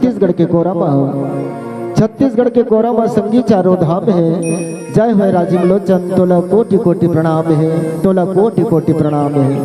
छत्तीसगढ़ के कोरा हो। छत्तीसगढ़ के कोरा में संगी चारों धाम है। जय हो राजीव लोचन तोला कोटि कोटि प्रणाम है, तोला कोटि कोटि प्रणाम है।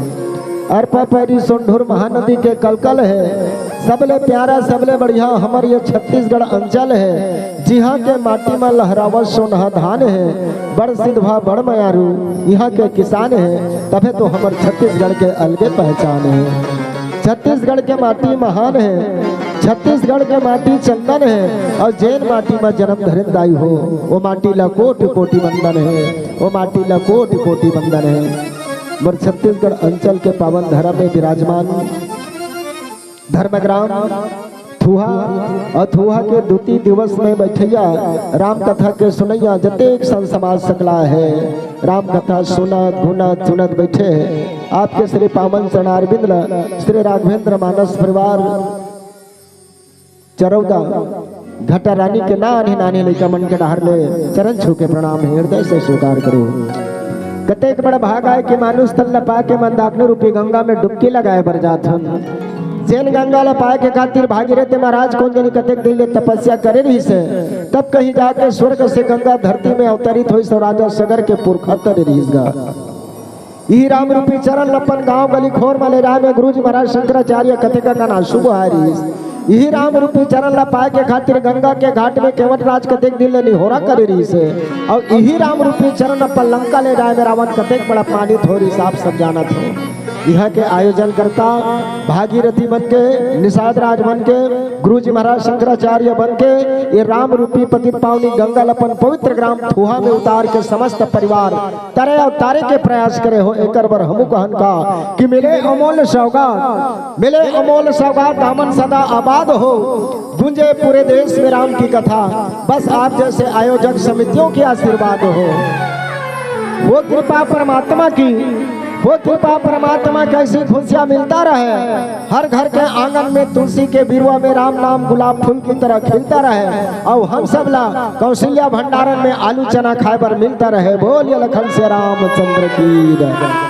अरपा पैरी सोंढूर महानदी के कलकल है। सबले प्यारा सबले बढ़िया हमार ये छत्तीसगढ़ अंचल है। जिहाँ के माटी में लहरावा सोनहा धान है। बड़ सिद्धवा बड़ मयारू यहाँ के किसान है। तबे तो हमार छत्तीसगढ़ के अलगे पहचान है। छत्तीसगढ़ के माटी महान है। छत्तीसगढ़ के माटी चंदन है। और जैन माटी में जन्म धरिंदाई हो वो माटी ला कोटि कोटि वंदन है। वो माटी ला कोटि कोटि वंदन है। मोर छत्तीसगढ़ अंचल के पावन धरा में विराजमान धर्मग्राम थुहा और थुहा के द्वितीय दिवस में बैठैया राम कथा के सुनैया जतेक संत समाज सकला है। राम कथा सुनत गुनत सुनत बैठे है। आपके श्री पावन चरणारविंद श्री राघवेंद्र मानस परिवार चरौदा घटा रानी के नानी नानी लड़का मन के डहर ले चरण छू के प्रणाम हृदय से स्वीकार करो। कतेक बड़ा भाग आए कि मानुष तल लपा के मंदाकिनी रूपी गंगा में डुबकी लगाए बर जात हन। जैन गंगा ल पाए के खातिर भागीरथ महाराज कौन जनी कतेक दिन ले तपस्या करे रही से। तब कहीं जाके स्वर्ग से गंगा धरती में अवतरित हुई। सो राजा सगर के पुरखा तर रहीगा। ई राम रूपी चरण लपन गांव गली खोर माले राम में गुरुजी महाराज शंकराचार्य कतेका का ना शुभ हारी। यही राम रूपी चरण ला पाए के खातिर गंगा के घाट में केवट राज कतेक दिन ले निहोरा करे रही से। और यही राम रूपी चरण पर लंका ले जाए में रावण कतेक बड़ा पानी थोड़ी साफ सब जाना थे। यहाँ के आयोजन करता भागीरथी बन के निषाद राज बन के गुरुजी महाराज शंकराचार्य बन के ये राम रूपी पति पावनी गंगा लपन पवित्र ग्राम थुहा में उतार के समस्त परिवार तरे और तारे के प्रयास करे हो। एक बार हमू कहन का कि मिले अमोल सौगात, मिले अमोल सौगात दामन सदा आबाद हो। गूंजे पूरे देश में राम की कथा बस आप जैसे आयोजक समितियों के आशीर्वाद हो। वो कृपा परमात्मा की, वो कृपा परमात्मा कैसी खुशियाँ मिलता रहे। हर घर के आंगन में तुलसी के बिरुआ में राम नाम गुलाब फूल की तरह खिलता रहे। और हम सब ला कौशल्या भंडारण में आलू चना खाए पर मिलता रहे। बोलिए लखन से रामचंद्र की जय।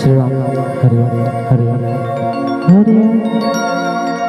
श्री राम। हरि ओम हरि ओम हरि ओम।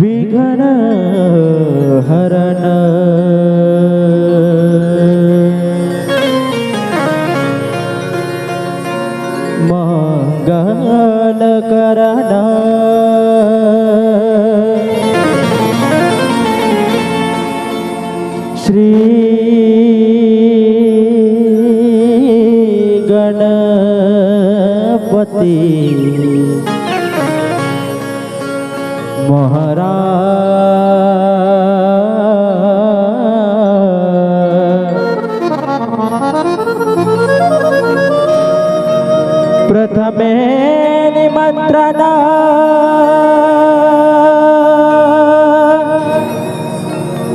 विघ्न हरण मंगल करण श्री गणपति प्रथमे निमंत्रण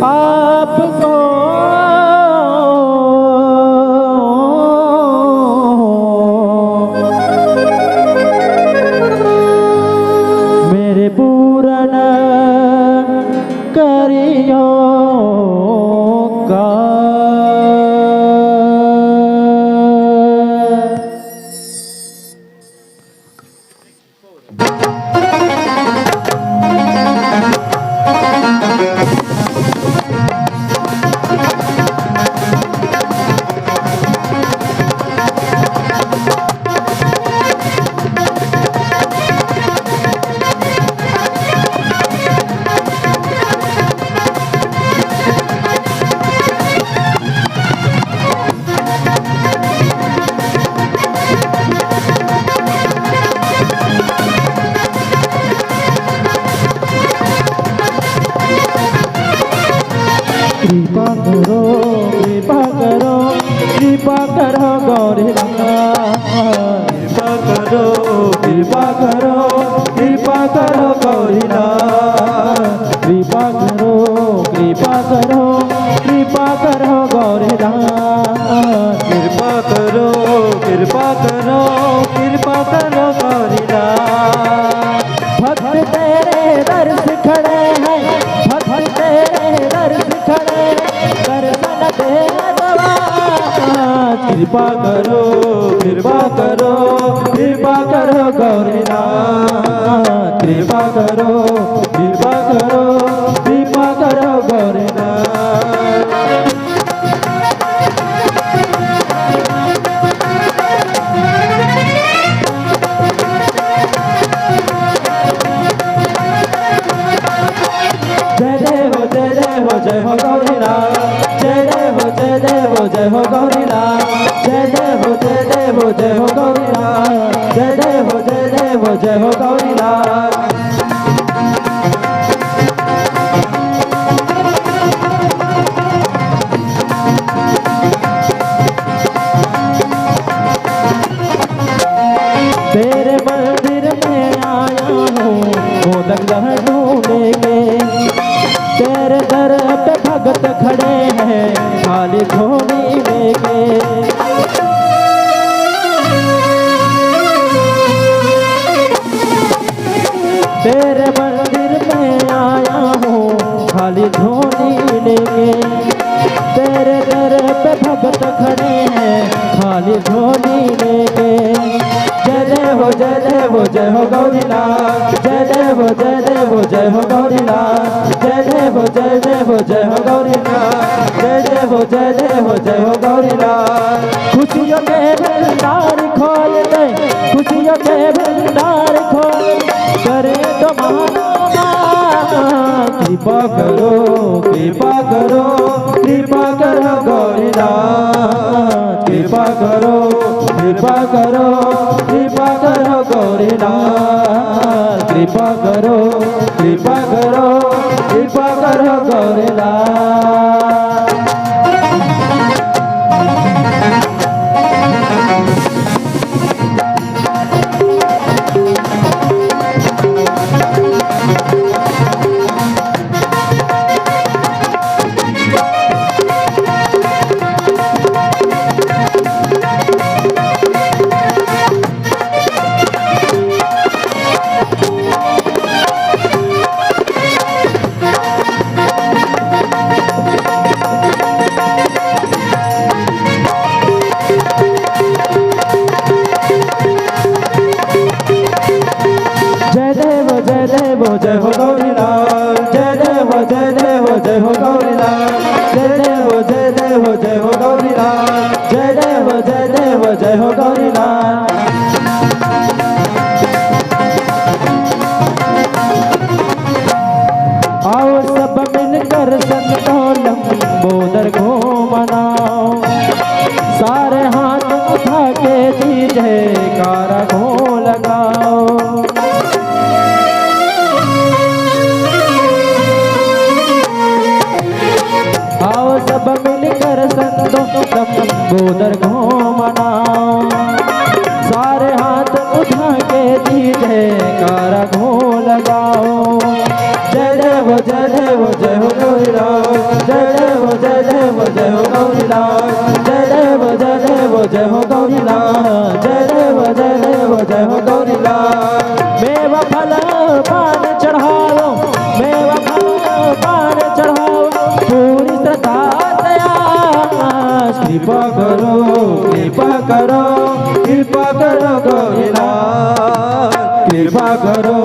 आपको मेरे पूर्ण करियो का कृपा करो कृपा करो कृपा करो गौरी रंगा कृपा करो कृपा करो कृपा करो गौरी कृपा करो कृपा करो कृपा करो गौरी कृपा करो कृपा करो कृपा करो गौरी भक्त तेरे दर्श खड़े हैं भक्त तेरे दर्श खड़े दर्शन दे दवा कृपा करो कृपा करो कृपा करो गौरी कृपा करो कृपा करो कृपा करो गौरी जय हो गौरीनाथ जय देव जय देव जय हो गौरीनाथ जय देव जय देव जय हो गौरीनाथ जय देव जय देव जय हो गौरीनाथ तेरे मंदिर में आया हूँ मोदक लड्डू लेके तेरे दर पे भगत खड़े हैं खाली झोली लेके तेरे मंदिर में आया हूँ खाली झोली लेके तेरे दर पे भगत खड़े हैं खाली झोली लेके जय देव जय देव जय हो गौरीनाथ जय देव जय देव जय हो गौरीनाथ जय देव जय देव जय हो गौरीनाथ जय देव जय देव जय हो गौरीनाथ खुशियों के भंडार खोल दे खुशियों के भंडार खोल करे तो कृपा करो कृपा करो कृपा करो गौरीनाथ कृपा करो कृपा करो कृपा करो गौरीनाथ कृपा करो कृपा करो कृपा करो गौरीलाल। जय हो गौरीलाल, जय देव जय देव जय हो गौरीलाल, जय देव जय देव जय हो गौरीलाल, जय देव जय देव जय हो गौरीलाल। आओ सब मिलकर संतों लंबोदर को मनाओ, सारे हाथ उठा के दीजिए जयकारा को लगाओ। सब मिलकर संतों लंबोदर को मनाओ, सारे हाथ उठा के दीजिए जयकारा को लगाओ। जय देव जय देव जय हो गौरीलाल, जय देव जय देव जय हो गौरीलाल, जय देव जय देव जय हो गौरीलाल, जय देव जय देव जय हो गौरीलाल। मेवा फल पान चढ़ाओ, मेवा फल पान चढ़ाओ, पूरी श्रद्धा कृपा करो कृपा करो कृपा करो गौरीलाल, कृपा करो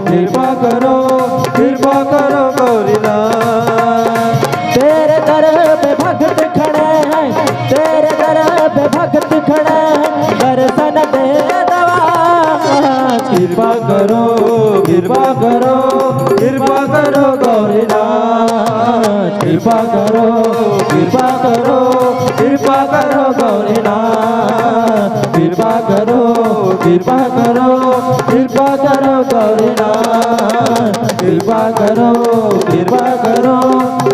कृपा करो कृपा करो गौरीलाल। तेरे दर पे भक्त खड़े हैं, तेरे दर पे भक्त खड़े हैं, दर्शन दे दवा। कृपा करो कृपा करो कृपा करो गौरीलाल, कृपा करो कृपा करो कृपा करो गौरीलाल, कृपा करो कृपा करो कृपा करो गौरीलाल, कृपा करो कृपा करो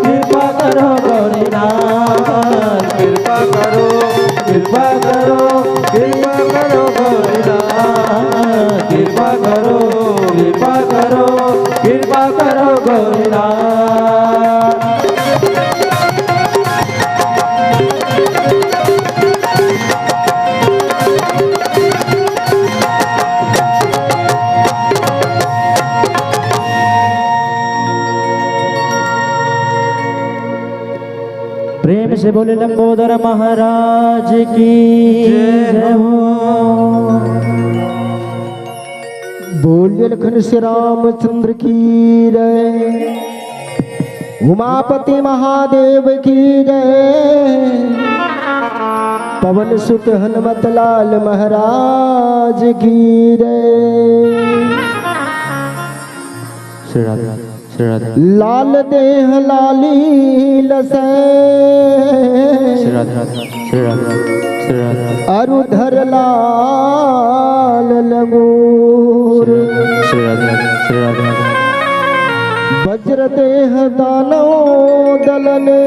कृपा करो गौरीलाल, कृपा करो कृपा करो कृपा करो गौरीलाल, कृपा करो कृपा करो कृपा करो गौरीलाल। प्रेम से बोले लंबोदर महाराज की जय हो। बोलिए लखन श्री रामचंद्र की जय, उमापति महादेव की जय, पवन सुत हनुमत लाल महाराज की जय। श्री राधे श्री राधे लाल देह लाली लसै, श्री राधे श्री राधे श्री राधे अरुधर लाल लगूर, श्री राधे श्री राधे वज्र देह दानव दलने,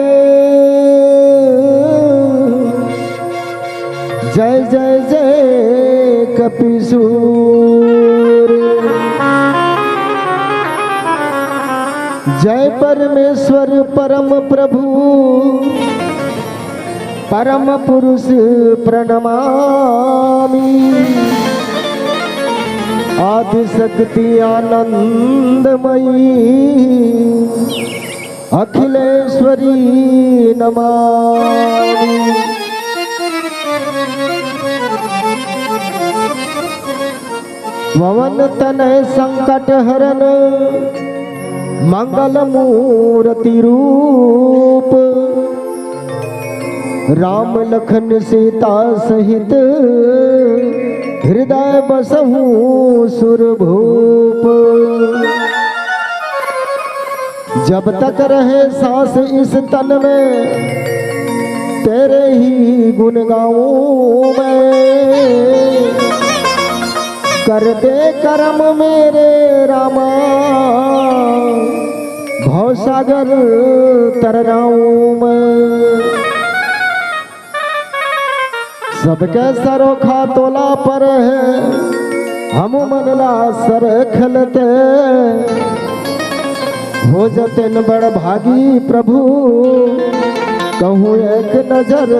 जय जय जय कपिसूर। जय परमेश्वर परम प्रभु परम पुरुष प्रणमामि, आदि शक्ति आनंदमयी अखिलेश्वरी नमामि। पवन तनय संकट हरन मंगल मूर्ति रूप, राम लखन सीता सहित हृदय बसहु सुरभूप। जब तक रहे सांस इस तन में, तेरे ही गुण गाऊं मैं, कर दे करम मेरे रामा, भव सागर तर जाऊं मैं। सबके सरोखा तोला पर है, हम मनला सर खलते। हो जतन बड़ भागी प्रभु, कहूँ एक नजर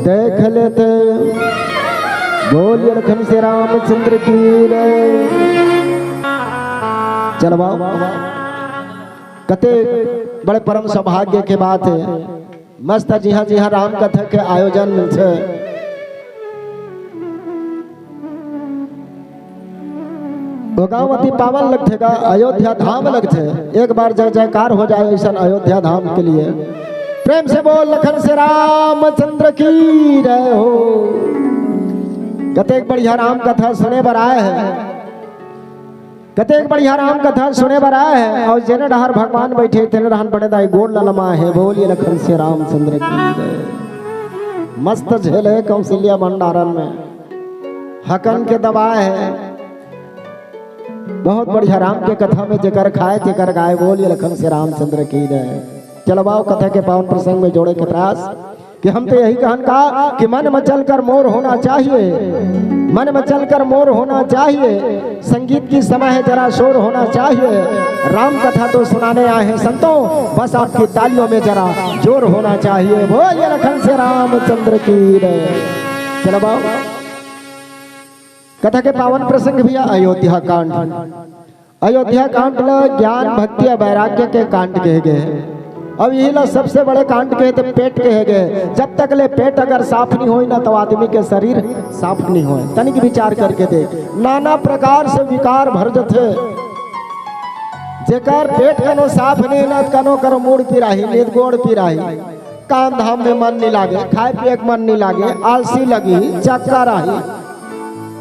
देख लेते। बोलिए लखन से रामचंद्र की जय। चल बाबा, कते बड़े परम सौभाग्य के बात है। मस्त जी हाँ राम कथा के आयोजन से गाँव अति पावन लगतेगा, अयोध्या धाम लगते। एक बार जय जयकार हो जाए ऐसा अयोध्या धाम के लिए। प्रेम से बोल लखन से रामचंद्र की जय हो। कतेक बढ़िया राम कथा सुने बर आए हैं, कतेक बढ़िया राम कथा सुने बर आए हैं। और जेने डहार भगवान बैठे तेने डहार बड़े दाई गोड़ ललमा है। बोलिए लखन से रामचंद्र की जय। मस्त झेले कौशल्या भंडारन में हकन के दबाए है। बहुत बढ़िया राम के कथा में जेकर खाए जेकर गाय। बोलिए लखन से रामचंद्र की जय। चलो बाओ कथा के पावन प्रसंग में जोड़े के प्रयास कि हम तो यही कहन का कि मन मचल कर मोर होना चाहिए, मन मचल कर मोर होना चाहिए। संगीत की समय है जरा शोर होना चाहिए। राम कथा तो सुनाने आए हैं संतों, बस आपकी तालियों में जरा जोर होना चाहिए। बोलिए लखन से रामचंद्र की जय। चलो बाओ कथा के पावन प्रसंग भैया अयोध्या कांड। अयोध्या कांड ज्ञान भक्ति वैराग्य के कांड कहे गए। अब यही ला सबसे बड़े कांड कहे थे पेट कहे गए। जब तक ले पेट अगर साफ नहीं होई ना तो आदमी के शरीर साफ नहीं होए। तनिक विचार करके देख, नाना प्रकार से विकार भर जथे। जेकर पेट कनो साफ नहीं ना कनो करो मूड़ पिराही नींद गोड़ पिराही, काम धाम में मन नहीं लागे, खाए पिए मन नहीं लागे, आलसी लगी, चक्कर रही।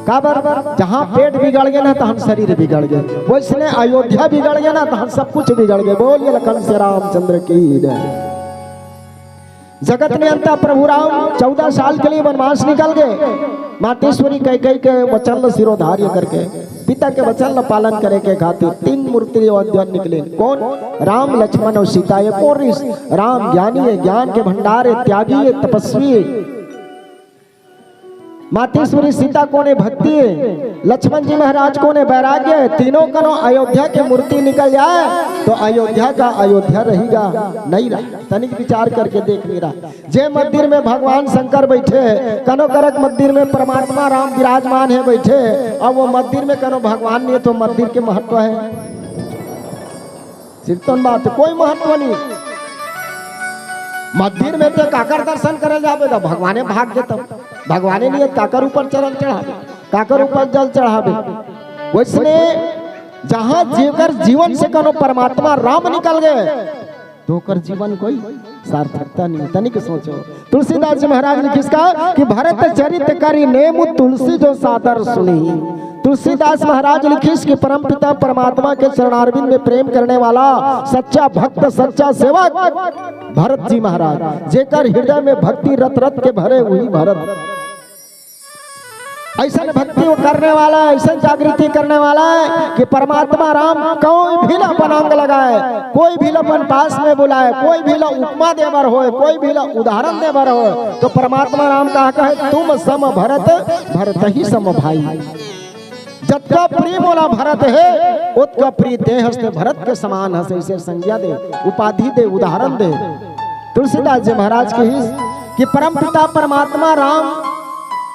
काबर जहाँ पेट बिगड़ गया ना तो हम शरीर बिगड़ गए। वैसने अयोध्या बिगड़ गया ना तो हम सब कुछ बिगड़ गए। बोलिए लखन से रामचंद्र की जय। जगत नियंता प्रभु राम 14 साल के लिए वनवास निकल गए। मातेश्वरी कैकेयी के वचन सिरोधार्य करके पिता के वचन पालन करे के खातिर 3 मूर्ति अयोध्या निकले। कौन? राम लक्ष्मण और सीता। ये पोरिस राम ज्ञानी है, ज्ञान के भंडार है, त्यागी है, तपस्वी है। मातेश्वरी सीता को ने भक्ति है, लक्ष्मण जी महाराज को ने वैराग्य है। तीनों कनो अयोध्या की मूर्ति निकल जाए तो अयोध्या का अयोध्या रहेगा नहीं रहा। तनिक विचार करके देख मेरा, जे मंदिर में भगवान शंकर बैठे, कनो करक मंदिर में परमात्मा राम विराजमान है बैठे, और वो मंदिर में कनो भगवान नहीं है तो मंदिर के महत्व है सिर्फ बात, कोई महत्व नहीं। मंदिर में तो काकर दर्शन करे जावे तो भगवाने भाग देता, भगवाने नहीं काकर ऊपर चरण चढ़ावे, काकर ऊपर जल चढ़ावे। वैसने जहां जेकर जीवन से कनो परमात्मा राम निकल गए तो कर जीवन कोई सार्थकता नहीं। तनिक सोचो, तुलसीदास जी महाराज ने किसका कि भरत चरित करी नेमु तुलसी जो सादर सुनी। तुलसीदास महाराज लिखिस कि परम पिता परमात्मा के चरणारविंद में प्रेम करने वाला सच्चा भक्त सच्चा सेवक भरत जी महाराज, जेकर हृदय में भक्ति रत रत के भरे हुई भरत। ऐसा भक्ति करने वाला है, ऐसा जागृति करने वाला है कि परमात्मा राम कोई भी अपन अंग लगाए, कोई भी अपन पास में बुलाए, कोई भी उपमा देवर हो, कोई भी उदाहरण देवर हो, तो परमात्मा राम कहा तुम सम भरत भरत ही सम भाई। जतका प्रिय बोला भरत है उतका प्रिय देह से भरत के समान हसे। इसे संज्ञा दे, उपाधि दे, उदाहरण दे। तुलसीदास जी महाराज की कि परम पिता परमात्मा राम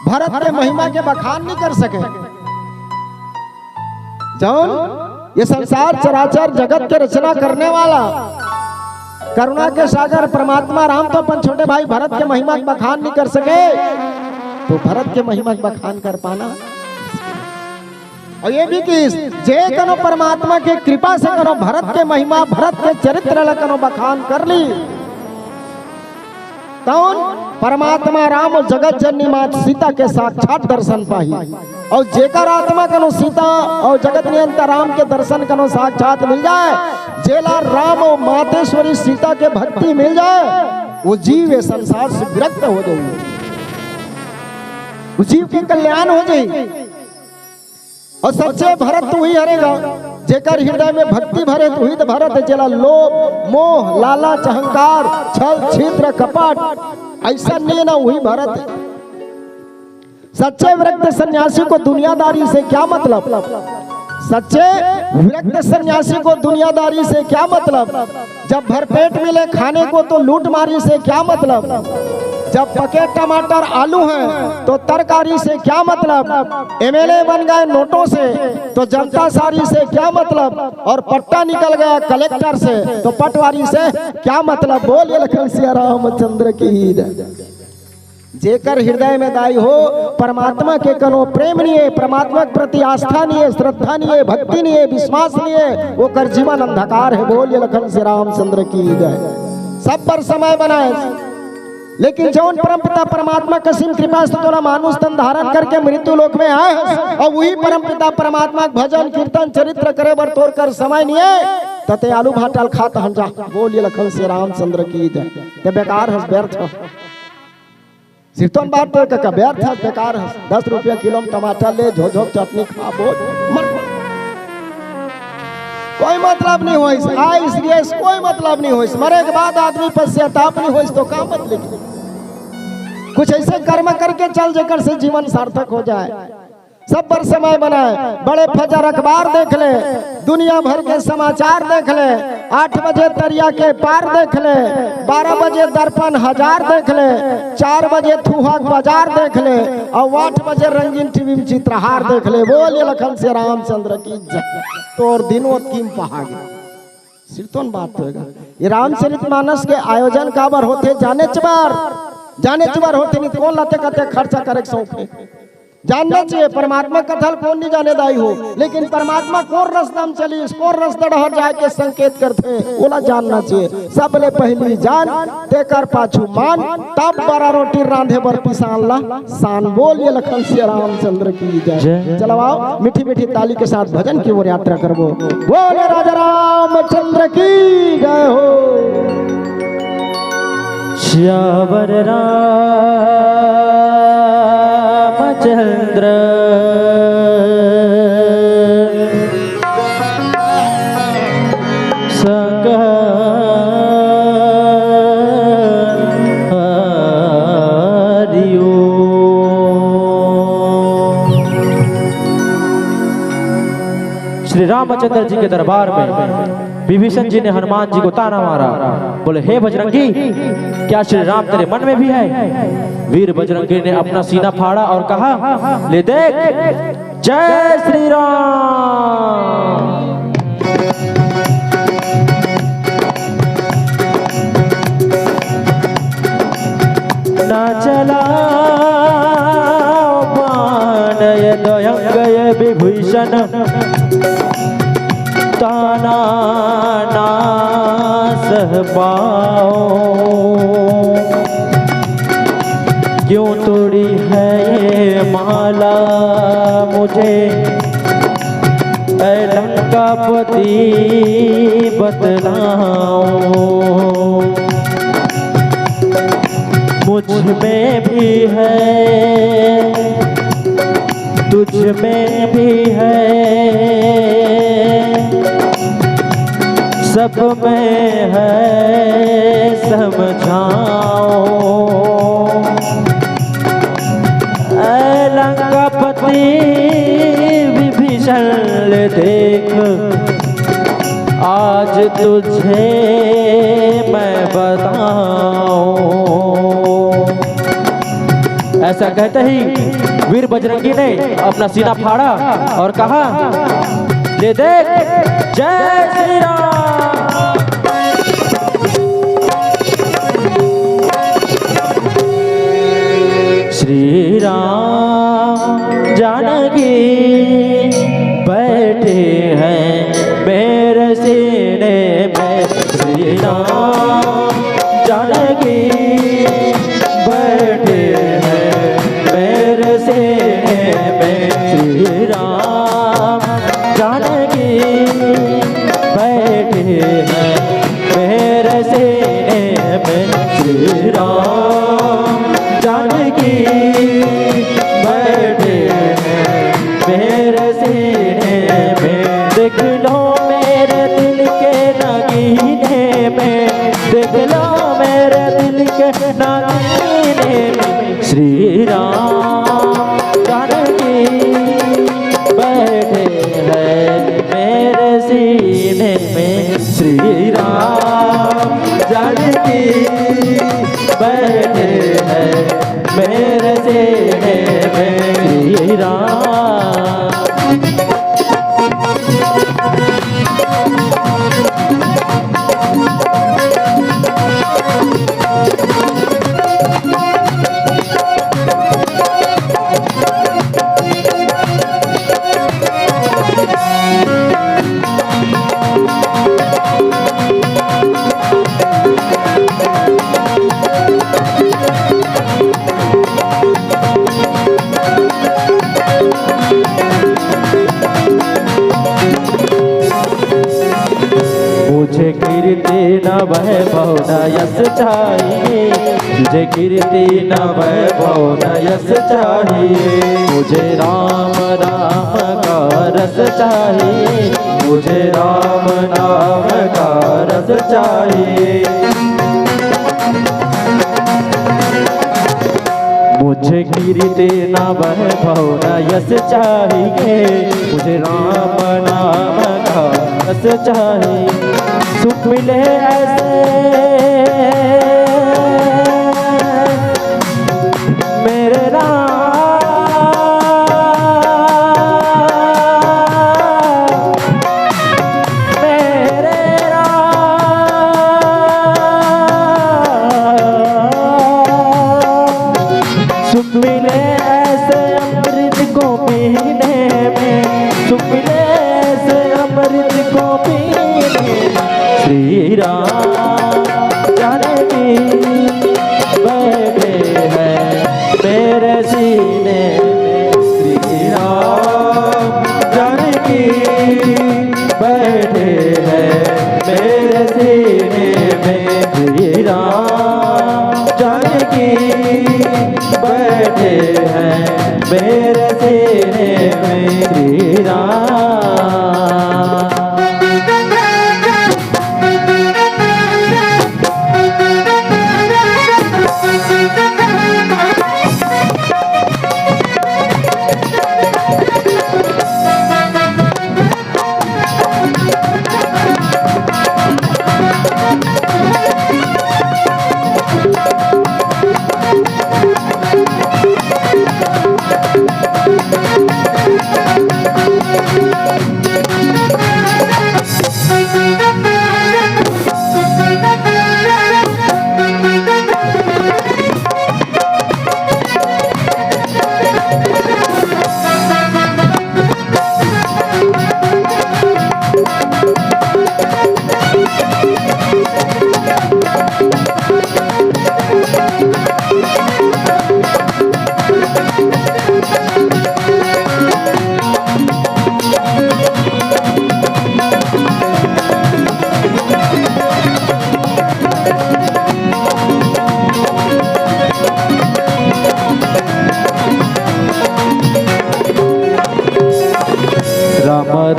भरत के महिमा के बखान नहीं कर सके। जौन ये संसार चराचर जगत के रचना करने वाला करुणा के सागर परमात्मा राम तो अपन छोटे भाई भरत के महिमा के बखान नहीं कर सके, तो भरत के महिमा के बखान कर पाना। और ये भी कि जे कनो परमात्मा के कृपा से कनो भरत के महिमा भरत के चरित्र कनो बखान कर ली, कौन? परमात्मा राम और जगत जननी मात सीता के साक्षात दर्शन पाही। और जेकर आत्मा कनो सीता और जगत नियंता राम के दर्शन कनो साक्षात मिल जाए, जेला राम और मातेश्वरी सीता के भक्ति मिल जाए, वो जीव ये संसार से विरक्त हो जाए, वो जीव के कल्याण हो जाए। और सच्चे भरत तू ही हरेगा, जेकर हृदय में भक्ति भरे तू ही तो भरत, जला लोभ मोह लालच अहंकार छल छिद्र कपट ऐसा नहीं ना वही भरत है। सच्चे विरक्त सन्यासी को दुनियादारी से क्या मतलब, सच्चे विरक्त सन्यासी को दुनियादारी से क्या मतलब, जब भरपेट मिले खाने को तो लूटमारी से क्या मतलब, जब पके टमाटर आलू हैं तो तरकारी से क्या मतलब, एमएलए बन गए नोटों से तो जनता सारी से क्या मतलब, और पट्टा निकल गया कलेक्टर से तो पटवारी से क्या मतलब। बोलिए लखन सिया रामचंद्र की जय। जेकर हृदय में दाई हो परमात्मा के कनो प्रेम नहीं है, परमात्मा के प्रति आस्था नहीं है, श्रद्धा नहीं है, भक्ति नहीं है, विश्वास नहीं है, वो कर जीवन अंधकार है। बोलिए लखन श्री रामचंद्र की जय। सब पर समय बनाए, लेकिन जौन परमपिता परमात्मा कसिम कृपा से तोरा मानुष तन धारण करके मृत्यु लोक में आए और वही परमपिता परमात्मा भजन कीर्तन चरित्र करे बर तोड़ कर समय नहीं है तते आलू भाटाल खाता हम जा। बोलिए लखन श्री रामचंद्र की जय। ते बेकार हस व्यर्थ सिर्तन बात तो का व्यर्थ है बेकार है। 10 रुपया किलो में टमाटर ले झोझोक चटनी खा बोल कोई मतलब नहीं हो इसलिए कोई मतलब नहीं हो। मरे के बाद आदमी पश्चाताप नहीं हो तो का मतलब, कुछ ऐसे कर्म करके चल जेकर से जीवन सार्थक हो जाए। सब पर समय बनाए, बड़े फजर अखबार देख ले, दुनिया भर के समाचार देख ले, 8 बजे दरिया के पार देख ले, 12 बजे दर्पण हजार देख ले, 4 बजे थूहा बाजार देख ले और 8 बजे रंगीन टीवी में चित्रहार देख ले। बोलिए लखन से रामचंद्र की जय। तोर दिनों कीम पहागे सिर्तोन बात होगा। ये रामचरितमानस के आयोजन काबर होते जाने चबार होते नहीं कौन लाते कहते खर्चा करे शौक है जानना चाहिए। परमात्मा कथल कौन नहीं जाने दाई हो, लेकिन परमात्मा कौन रास्ता में चली कौन रास्ता डहर जाके संकेत करते बोला जानना चाहिए। सबले पहली जान तेकर पाछू मान, तब बड़ा रोटी रांधे बर पिसान ला सान। बोलिए लखन से रामचंद्र की जय। चलो आओ मीठी मीठी ताली के साथ भजन की ओर यात्रा करबो। बोले राजा रामचंद्र की जय हो। श्यावर रामचंद्र संग हरिओ। श्री रामचंद्र जी के दरबार में विभीषण जी ने हनुमान जी को ताना मारा, बोले हे बजरंगी क्या श्री राम तेरे मन में भी है। वीर बजरंगी ने अपना सीना फाड़ा और कहा ले देख जय श्री राम। न चला पानय दयंगय विभीषण ताना ना सह पाओ। क्यों तोड़ी है ये माला मुझे ऐ लंकापति बतलाओ। मुझ में भी है तुझ में भी है सब में है समझाओ। ऐ लंकापति विभीषण देख आज तुझे मैं बताऊं। ऐसा कहते ही वीर बजरंगी ने अपना सीना फाड़ा और कहा ले देख जय श्री राम। श्री राम जानकी बैठे हैं मेरे सीने में। श्री राम जानकी बैठे हैं मेरे सीने में। श्री राम जानकी बैठे हैं मेरे सीने में। श्री राम जानकी बैठे मेरे सीने में। देख लो मेरे दिल के नगीने में, देख लो मेरे दिल के नगीने में। श्री राम जानकी बैठे हैं मेरे सीने में। श्री राम जानकी बैठे हैं मेरे सीने में। श्री राम मुझे कीर्ति न वैभव न यश चाहिए, मुझे कीर्ति न वैभव न यश चाहिए। मुझे राम राम का रस चाहिए, मुझे राम नाम का रस चाहिए। मुझे कीर्ति न वैभव न यश चाहिए, मुझे राम नाम का रस चाहिए। सुख मिले ऐसे मेरे राम, मेरे राम। सुख मिले ऐसे अमृत को पीने में, सुख मिले ऐसे अमृत को पीने में। श्री राम जानकी बैठे हैं मेरे सीने में। श्री राम जानकी बैठे हैं मेरे सीने में। श्री राम जानकी बैठे हैं मेरे सीने में। श्री राम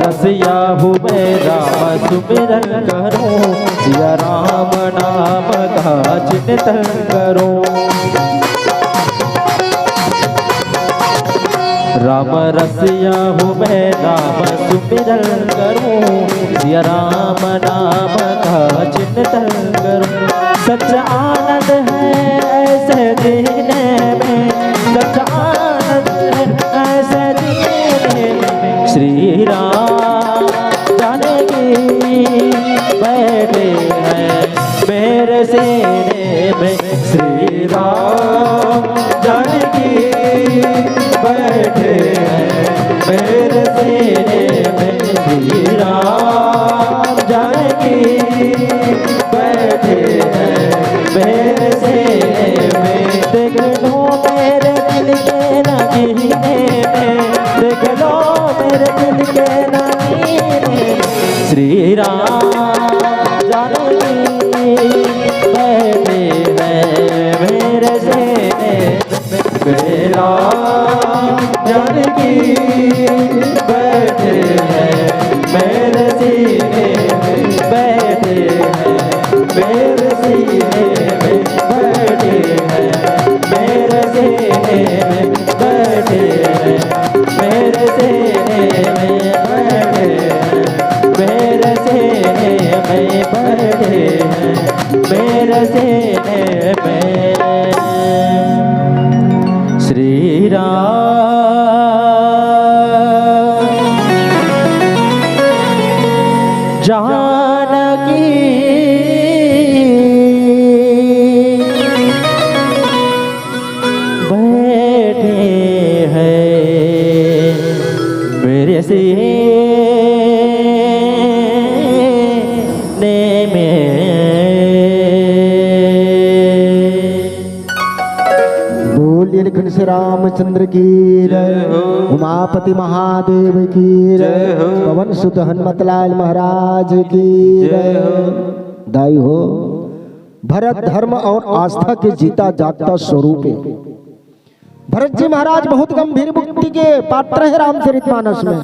रसिया हूँ मैं राम सुमिरन करूँ, सिया राम नाम का चिंतन करूँ। राम रसिया हूँ मैं राम सुमिरन करूँ, सिया राम नाम का चिंतन करूँ। सच्चा आनंद है ऐसे जीने में, सच्चा आनंद है ऐसे जीने में। श्री राम जानकी बैठे हैं मेरे सीने में। श्री राम जानकी बैठे हैं मेरे सीने में। श्री राम जानकी बैठे हैं मेरे सीने में। देख लो मेरे दिल के नगीने में, देख लो मेरे दिल के नगीने में। श्री राम जानकी बैठे हैं मेरे सीने में। श्री राम जानकी बैठे हैं मेरे सीने में, बैठे हैं मेरे सीने में, बैठे हैं मेरे सीने में, बैठे हैं मेरे सीने में, बैठे हैं मेरे सीने में, बैठे हैं मेरे सीने में। श्री राम जानकी बैठे हैं मेरे सीने में। बोलिए लिखन से रामचंद्र की जय, उमापति महादेव की जय, पवन सुत हनुमतलाल महाराज की जय। दाई हो, भरत धर्म और आस्था के जीता जागता स्वरूप है। भरत जी महाराज बहुत गंभीर मुक्ति के पात्र है रामचरितमानस में।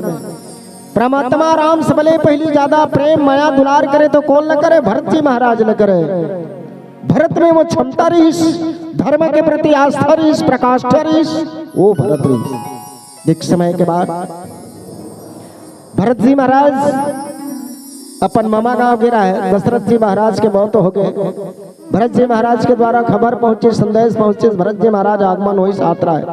परमात्मा राम सबले पहली ज्यादा प्रेम माया दुलार करे तो कौन न करे, भरत जी महाराज न करे। भरत में वो क्षमता रही, धर्म के प्रति आस्था रही, प्रकाष्ठ रही, वो भरत रही। एक समय के बाद भरत जी महाराज अपन मामा गांव गिरा है, दशरथ जी महाराज के मौत हो गए। भरत जी महाराज के द्वारा खबर पहुंची, संदेश पहुंचे, भरत जी महाराज आगमन हो यात्रा है।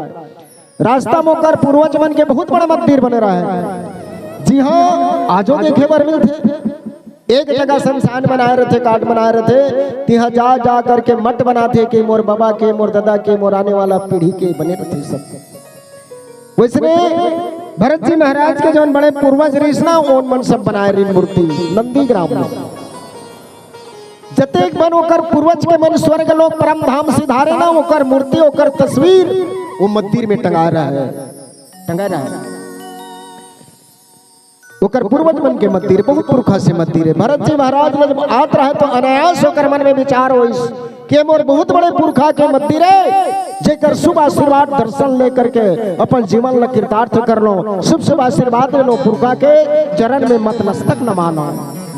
रास्ता मोकर पूर्वज मन के बहुत बड़ा मंदिर बने रहा है। जी हाँ, आजो देखे बर मिलते। एक जगह शमशान बनाए रहे थे, काट बनाए रहे थे, तिहा जा जा करके मठ बनाते के मोर बाबा के, मोर दादा के, मोर आने वाला पीढ़ी के बने रहे सब। वैसे भरत जी महाराज के जो बड़े पूर्वज ऋषना ओन मन सब बनाए रही मूर्ति नंदी ग्राम में। जतेक मन ओकर पूर्वज के मन स्वर्ग लोक परम धाम सिधारे ना, ओकर मूर्ति ओकर तस्वीर वो मंदिर में टंगा रहा है, टंगा रहा है। ओकर पूर्वज मन के मंदिर बहुत पुरखा से मंदिर है। भरत जी महाराज जब आत रहे तो अनायास होकर मन में विचार हो के मोर बहुत बड़े पुरखा के मंदिर है, जेकर शुभ आशीर्वाद दर्शन लेकर के अपन जीवन ला कृतार्थ कर लो, शुभ शुभ आशीर्वाद ले लो, पुरखा के चरण में मतमस्तक न मानो।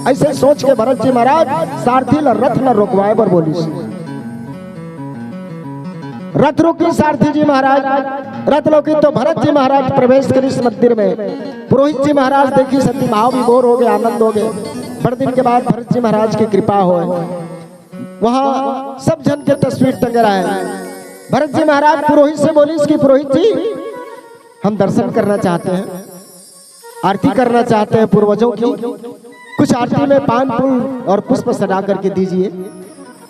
ऐसे सोच के भरत जी महाराज सारथी ला रथ न रोकवाए बर बोली। रथ रोकी सारथी जी महाराज, रथ रोकी तो भरत जी महाराज प्रवेश करी इस मंदिर में। पुरोहित जी महाराज देखी सती भाव विभोर हो गए, आनंद हो गए। बड़े दिन के बाद भरत जी महाराज की कृपा हो, वहां सब जन के तस्वीर टंग रहा है। भरत जी महाराज पुरोहित से बोली कि पुरोहित जी हम दर्शन करना चाहते हैं, आरती करना चाहते हैं पूर्वजों की, कुछ आरती में पान फूल और पुष्प सजा करके दीजिए।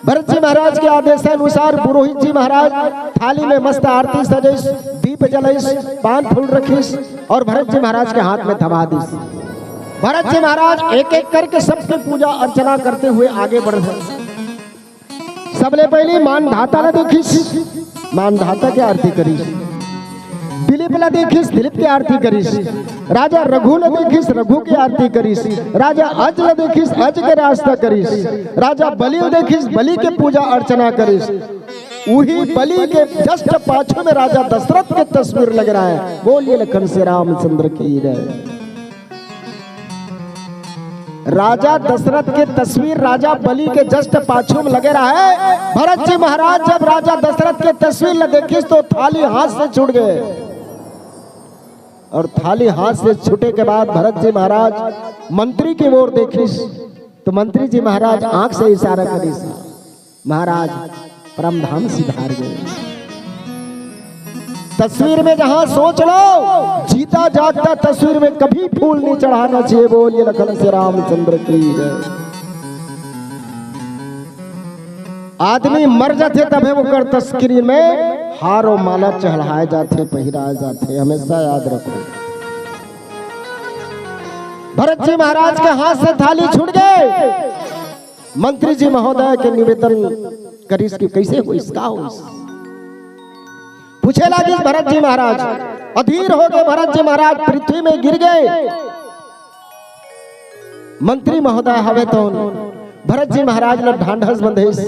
भरत जी महाराज के आदेशानुसार पुरोहित जी महाराज थाली में मस्त आरती सजैस, दीप जलैस, पान फूल रखिस और भरत जी महाराज के हाथ में थमा दीस। भरत जी महाराज एक एक करके सबके पूजा अर्चना करते हुए आगे बढ़ गए। सबले पहले मान धाता ने देखिस, मान धाता की आरती करी। दिलीप ला देखिस, दिलीप की आरती करीस। राजा रघु ला देखिस, रघु की आरती करीस। राजा अज ला देखिस, अज के रास्ता करीस। राजा बलि ला देखिस, बलि के पूजा अर्चना करीस। वही बलि के जस्ट पाछू में राजा दशरथ के तस्वीर लग रहा है। बोलिए लखन से रामचंद्र की जय। राजा दशरथ के तस्वीर राजा बलि के जस्ट पाछू में लगे रहा है। भरत जी महाराज जब राजा दशरथ के तस्वीर ल देखिस तो थाली हाथ से छूट गए, और थाली हाथ से छूटे के बाद भरत जी महाराज मंत्री की ओर देखिस तो मंत्री जी महाराज आंख से इशारा करिस, महाराज परम धाम सिधार गए। तस्वीर में जहां सोच लो, जीता जागता तस्वीर में कभी फूल नहीं चढ़ाना चाहिए। बोलिए लखन से रामचंद्र की जय। आदमी मर जाते तब वो कर तस्वीर में हार और माला चढ़ाए जाते, पहिराए जाते, हमेशा याद रखो। भरत जी महाराज के हाथ से थाली छूट गए। मंत्री जी महोदय के निवेदन करीस कि कैसे हो इसका हो, पूछे लगे भरत जी महाराज, अधीर हो गए भरत जी महाराज, पृथ्वी में गिर गए। मंत्री महोदय हवे तो भरत जी महाराज ने ढांढस बंधेस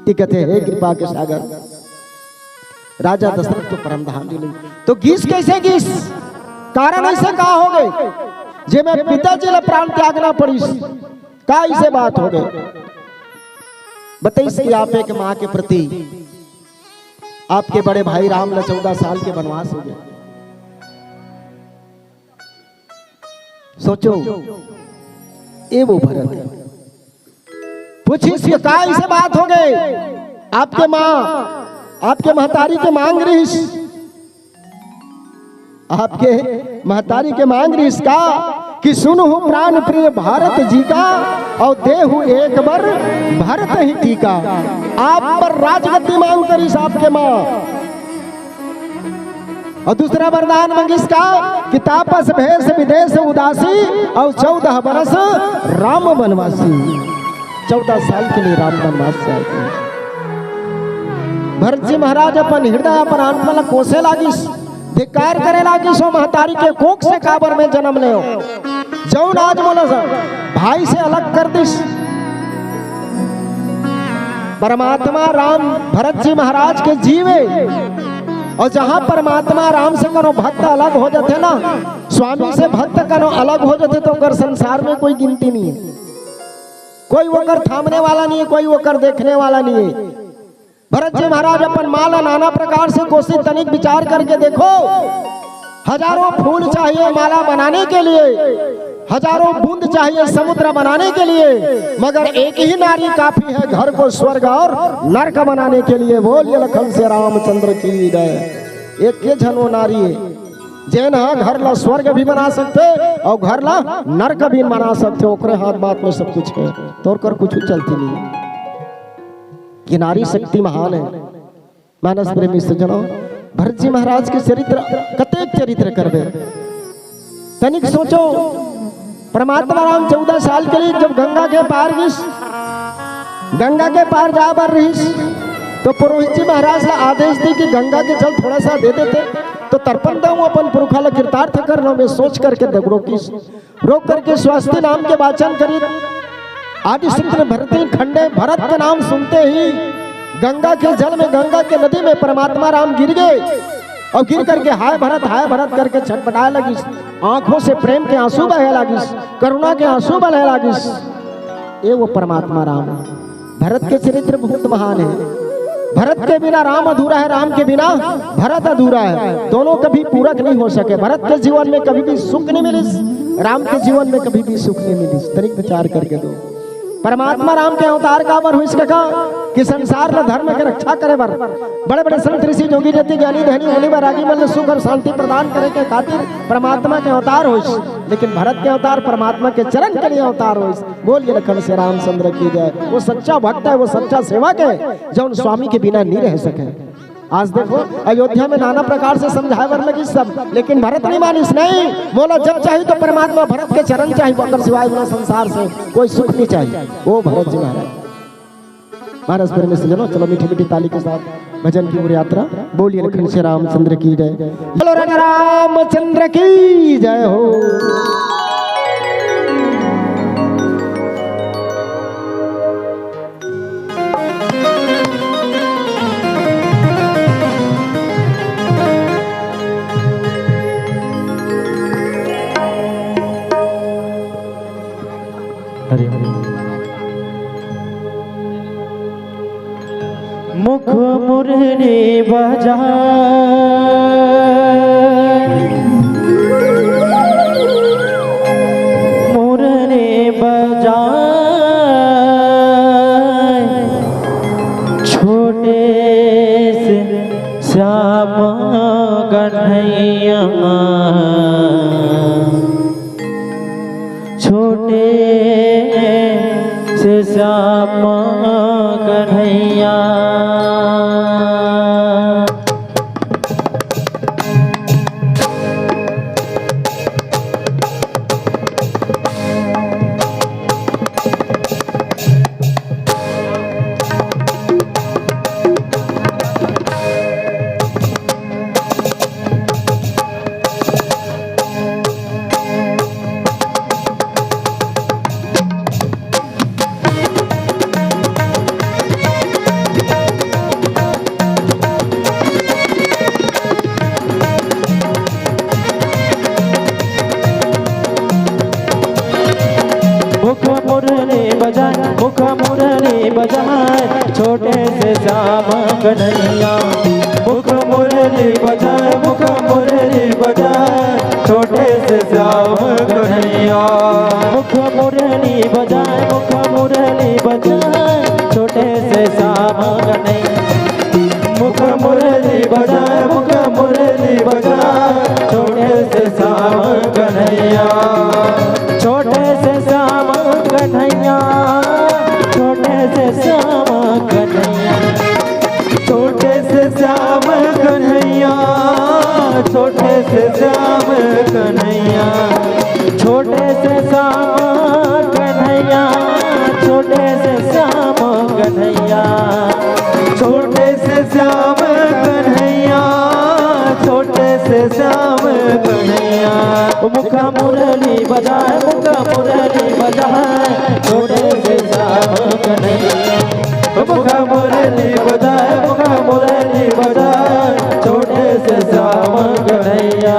कहते हे कृपा के सागर, राजा दशरथ तो परम धाम दिले। तो गीस कैसे गीस, कारण ऐसे का हो गए जे मैं पिताजी ला प्राण त्यागना पड़ी, का ऐसे बात हो गए। बताइए कि आप एक माँ के प्रति आपके बड़े भाई राम ला 14 साल के वनवास हो गया। सोचो ये वो भरत है। पूछिए का ऐसे बात हो गए, आपके माँ आपके महतारी के मांग रही, आपके महतारी के मांग रही इसका कि सुनो प्राण प्रिय भारत जी का और देहु एक बार भरत ही टीका। आप पर राजगद्दी मांग करी आपके माँ, और दूसरा वरदान मंगिस का कि तापस भेष विदेश उदासी और 14 बरस राम वनवासी। 14 साल के लिए राम वनवास से आए। भरत जी महाराज अपन हृदय अपन आत्मा कोसे लागिस, धिक्कार करे लागिस और महतारी के कोख से काबर में जन्म ले जौन आज बोला भाई से अलग कर दिस। परमात्मा राम भरत जी महाराज के जीवे, और जहां परमात्मा राम से करो भक्त अलग हो जाते ना, स्वामी से भक्त करो अलग हो जाते, तो अगर संसार में कोई गिनती नहीं है, कोई वो कर थामने वाला नहीं है, कोई वो कर देखने वाला नहीं है। भरत जी महाराज अपन माला नाना प्रकार से कोशिश तनिक विचार करके देखो, हजारों फूल चाहिए माला बनाने के लिए, हजारों बूंद चाहिए समुद्र बनाने के लिए, मगर एक ही नारी काफी है घर को स्वर्ग और नरक बनाने के लिए। बोलिए लखन से रामचंद्र की जय। एक के जन वो नारी है जे ना घर ला स्वर्ग भी बना सकते और घर ला नरक भी बना सकते, ओकरे हाथ बात में सब कुछ है, तोड़ कर कुछ चलती नहीं। ये नारी शक्ति महान है। मानस प्रेमी सज्जनों, भरत जी महाराज के चरित्र कतेक चरित्र करबे तनिक सोचो। परमात्मा राम 14 साल के लिए जब गंगा के पार गिस, गंगा के पार जा बर रही, तो पुरोहित जी महाराज ने आदेश दी कि गंगा के जल थोड़ा सा दे देते तो तर्पण दऊ अपन पुरुखाला कीर्तार्थ कर लो। मैं सोच करके रोक करके स्वस्ति नाम के वाचन करी। आदि सूत्र भरती खंडे भरत के नाम सुनते ही गंगा के जल में, गंगा के नदी में परमात्मा राम गिर गए, और गिर करके हाय भरत करके छटपटाए लगी। आंखों से प्रेम के आंसू बहे लगी, करुणा के आंसू बहे लगी। ये वो परमात्मा राम है। भरत के चरित्र बहुत महान है। भरत के बिना राम अधूरा है, राम के बिना भरत अधूरा है। दोनों कभी पूरक नहीं हो सके। भरत के जीवन में कभी भी सुख नहीं मिली, राम के जीवन में कभी भी सुख नहीं मिली। तनिक विचार करके दो। परमात्मा राम के अवतार का बर हुई कि संसार ला धर्म के रक्षा करे बर बड़े बड़े संत ऋषि जोगी जति ज्ञानी धनी मुनि वैरागी मन सुख और शांति प्रदान करे के खातिर परमात्मा के अवतार हुई। लेकिन भरत के अवतार परमात्मा के चरण के लिए अवतार हुई। बोलिए लखन से रामचंद्र की जय। वो सच्चा भक्त है, वो सच्चा सेवक है जो उन स्वामी के बिना नहीं रह सके। आज देखो अयोध्या में नाना प्रकार से समझाए वर लगी सब, लेकिन भरत नहीं मानिस। नहीं बोला जब चाहिए तो परमात्मा भरत के चरण चाहिए, अगर सिवाय बोला संसार से कोई सुख नहीं चाहिए। वो भरत जी महाराज प्रेम से जनो, चलो मीठी मीठी ताली के साथ भजन की पूरी यात्रा। बोलिए लखन से रामचंद्र की जय। बोलो रामचंद्र की जय हो। हरे हरे। मुख मुरली बजा मुरली बजा छोटे से श्याम कन्हैया, छोटे से श्याम कन्हैया। मुरली बजाए छोटे से श्याम कन्हैया। मुख मुरली बजाए, मुख मुरली बजाए छोटे से श्याम कन्हैया। मुख मुरली बजाए, मुख मुरली बजाए छोटे से श्याम कन्हैया। मुख मुरली बजाए, मुख मुरली बजाए छोटे से श्याम कन्हैया। छोटे से श्याम कन्हैया, छोटे से श्याम कन्हैया। छोटे से श्याम कन्हैया, छोटे से श्याम कन्हैया। छोटे से श्याम कन्हैया, छोटे से श्याम कन्हैया। छोटे से श्याम कन्हैया, छोटे से श्याम कन्हैया। मुख मुरली बजाए, मुख मुरली बजाए छोटे से श्याम कन्हैया। मुख मुरली बजाए, मुख मुरली बजाए छोटे से श्याम कन्हैया।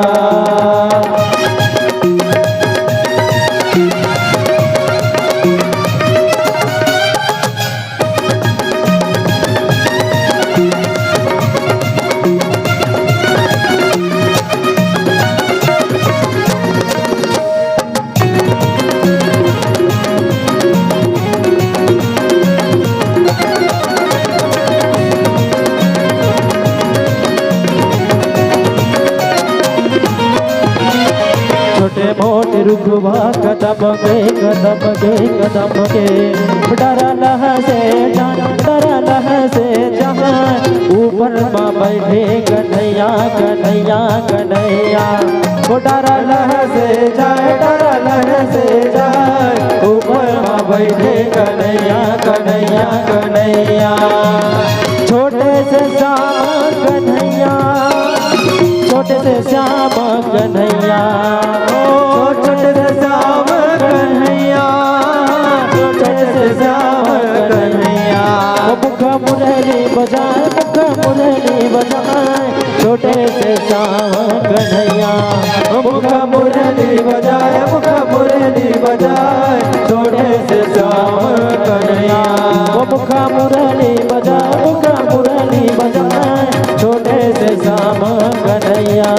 छोटे मोटे रुखवा कदम के डरा लह से जान, डरा लह से जहाँ ऊपर माँ बैठे कन्हैया कन्हैया कन्हैया। वो डरा लह से जाए, डरा लह से जाए ऊपर माँ बैठे कन्हैया कन्हैया कन्हैया। छोटे से श्याम कन्हैया, छोटे से श्याम कन्हैया। छोटे से श्याम कन्हैया, छोटे से श्याम कन्हैया। मुख मुरली बजाए, मुख मुरली बजाए छोटे से श्याम कन्हैया। मुख मुरली बजाए, मुख मुरली बजाए छोटे से श्याम कन्हैया। मुख मुरली बजाए, मुख मुरली बजाए छोटे से श्याम कन्हैया।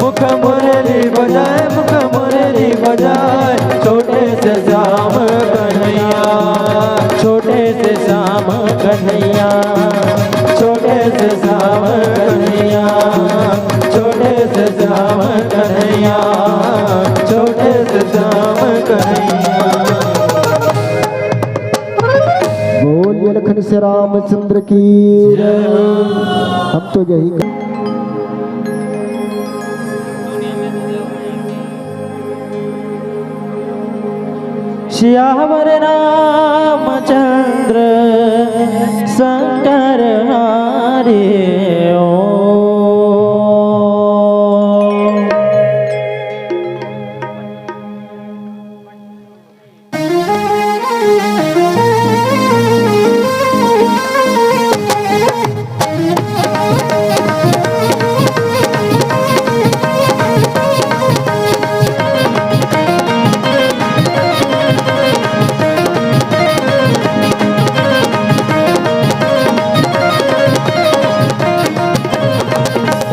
मुख मुरली बजाए, मुख मुरली बजाए छोटे से श्याम कन्हैया। छोटे से श्याम कन्हैया, छोटे से श्याम कन्हैया। छोटे से श्याम कन्हैया, छोटे से श्याम कन्हैया। बोलिए लखन से रामचंद्र की। हम तो यही श्यावर रामचंद्र शंकर हरे ओ।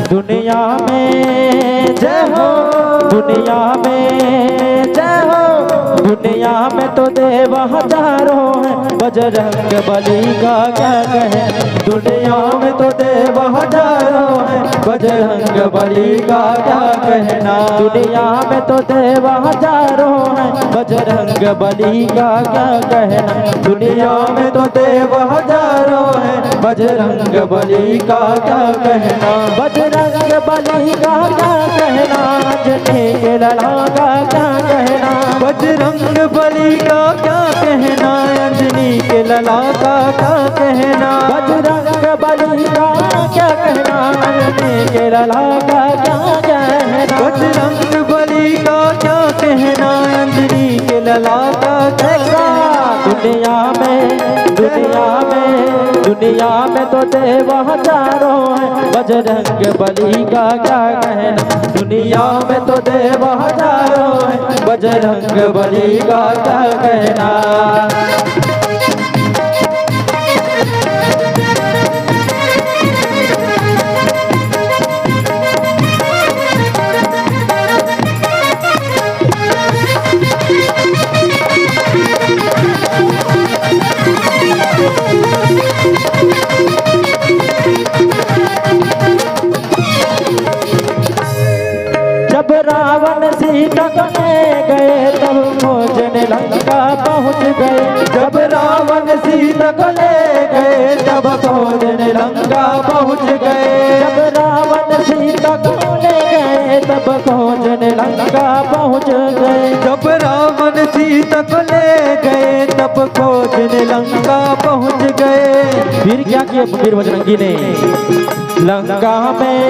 दुनिया में जय हो, दुनिया में जय हो। दुनिया में तो देव हजारों हैं, बजरंग बली का क्या कहे। दुनिया में तो देव हजारों हैं, बजरंग बली का क्या कहना। दुनिया में तो देव हजारों हैं, बजरंग बली का क्या कहना। दुनिया में तो देव हजारों हैं, बजरंग बली का क्या कहना। बजरंग बली का क्या कहना, अंजनी के लला का क्या कहना। बजरंग बली का क्या कहना, अंजनी के लला का क्या कहना। बजरंग बली का क्या कहना, अंजनी के लला का क्या कहना। बजरंग बली का क्या कहना, अंजनी के लला का कहना। दुनिया में, दुनिया में, दुनिया में तो देव हजारों हैं, बजरंग बली का क्या कहना। दुनिया में तो देव हजारों हैं, बजरंग बली का क्या कहना। लंका पहुँच गए। जब रावण सीता को ले गए तब खोजने लंका पहुँच गए। जब रावण सीता को ले गए तब खोजने लंका पहुँच गए। जब रावण सीता को ले गए तब खोजने लंका पहुँच गए। फिर क्या किया वीर बजरंगी ने? लंका में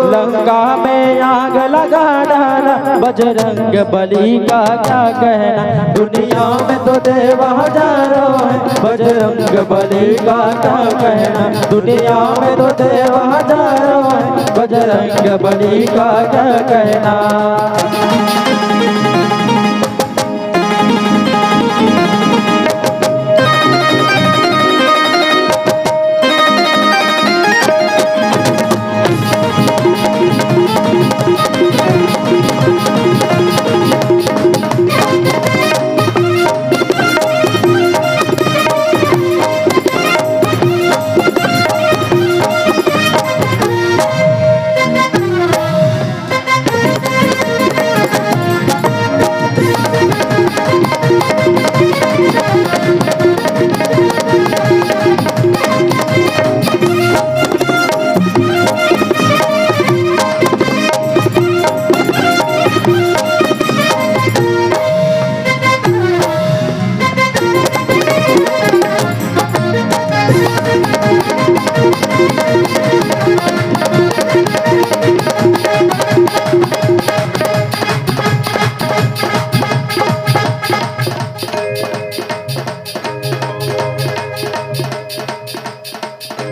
लंका में आग लगा डाला। बजरंग बली का क्या कहना, दुनिया में तो देव हजारों है। बजरंग बली का क्या कहना, दुनिया में तो देव हजारों है। बजरंग बली का क्या कहना।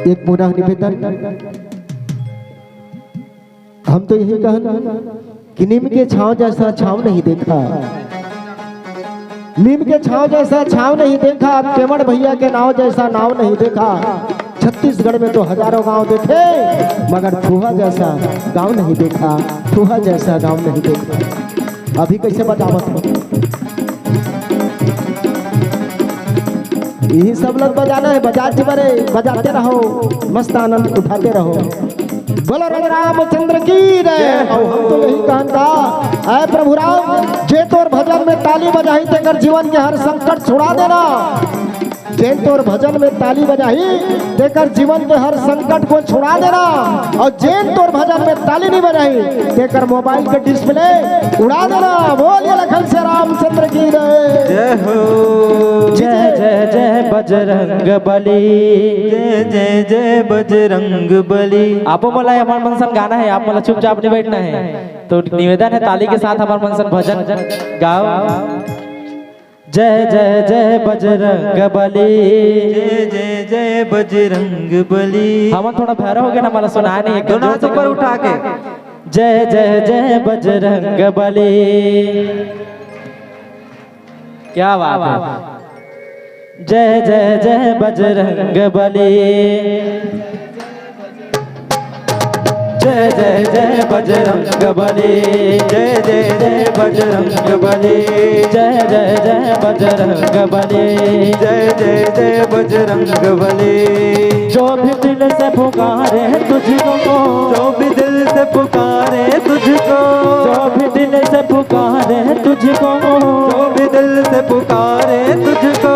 एक पुनः निवेदन, हम तो यही कहना कि नीम के छांव जैसा छांव नहीं देखा। नीम के छांव जैसा छांव नहीं देखा। केवड़ भैया के नाव जैसा नाव नहीं देखा। छत्तीसगढ़ में तो हजारों गांव देखे मगर ठूहा जैसा गांव नहीं देखा। ठूहा जैसा गांव नहीं देखा। अभी कैसे बतावत हो? यही सब लोग बजाना है, बजाते बरे बजाते रहो, मस्त आनंद उठाते रहो। बोलो राम रामचंद्र की जय। हम तो यही कहता है प्रभु राम जे तोर भजन में ताली बजाई तेकर जीवन के हर संकट छुड़ा देना। जे तोर भजन में ताली बजाई तेकर जीवन के हर संकट को छुड़ा देना। और जे तोर भजन में ताली नहीं बजाई तेकर मोबाइल के डिस्प्ले उड़ा देना। बोलिए लखन से रामचंद्र की जय हो। जय जय जय बजरंग बली। जय जय जय बजरंग बली। आपो मला हमार मनसन गाना है, आप मला चुपचाप नहीं बैठना है। तो निवेदन है ताली के साथ हमार मनसन भजन गाओ। जय जय जय बजरंग बली। जय जय जय बजरंग बली। हम थोड़ा भैरव हो गया ना, मला सुना नहीं एकदम दोनों हाथ ऊपर उठा के। जय जय जय बजरंग बली। क्या बात है। जय जय जय बजरंग बली। जय जय जय बजरंग बली। जय जय जय बजरंग बली। जय जय जय बजरंग बली। जय जय जय बजरंग बली। जो भी दिल से पुकारे तुझको, जो भी दिल से पुकारे तुझको, जो भी दिल से पुकारे तुझको, जो भी दिल से पुकारे तुझको,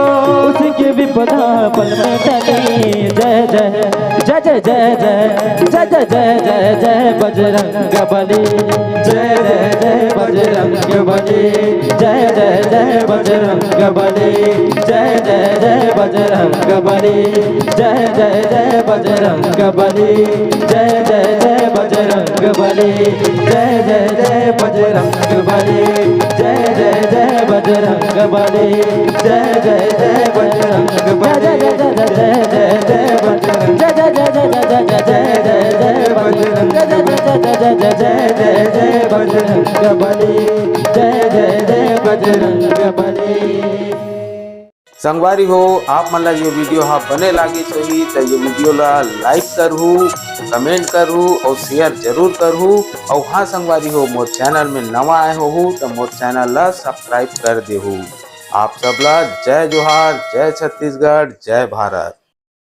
उसकी विपदा पल में टली। जय जय जय जय जय जय जय जय जय जय जय बजरंग बली। जय जय जय बजरंग बली। जय जय जय बजरंग बली। जय जय जय बजरंग बली। जय जय जय बजरंग बली। जय जय जय बजरंग बली। जय जय जय बजरंग बली। जय जय जय बजरंग बली। जय जय जय बजरंग बली। जय जय जय जय बजरंग। जय जय जय जय जय जय जय बजरंग। जय जय जय जय जय जय बजरंग बली। जय जय जय बजरंग बली। संगवारी हो आप मन ला ये वीडियो हाँ बने लागी सही तो ये वीडियो ला लाइक करहू, कमेंट करहू और शेयर जरूर करहू। और हाँ संगवारी हो मोर चैनल में नवा आए हो तो मोर चैनल ला सब्सक्राइब कर देहू। आप सब ला जय जोहार, जय छत्तीसगढ़, जय भारत।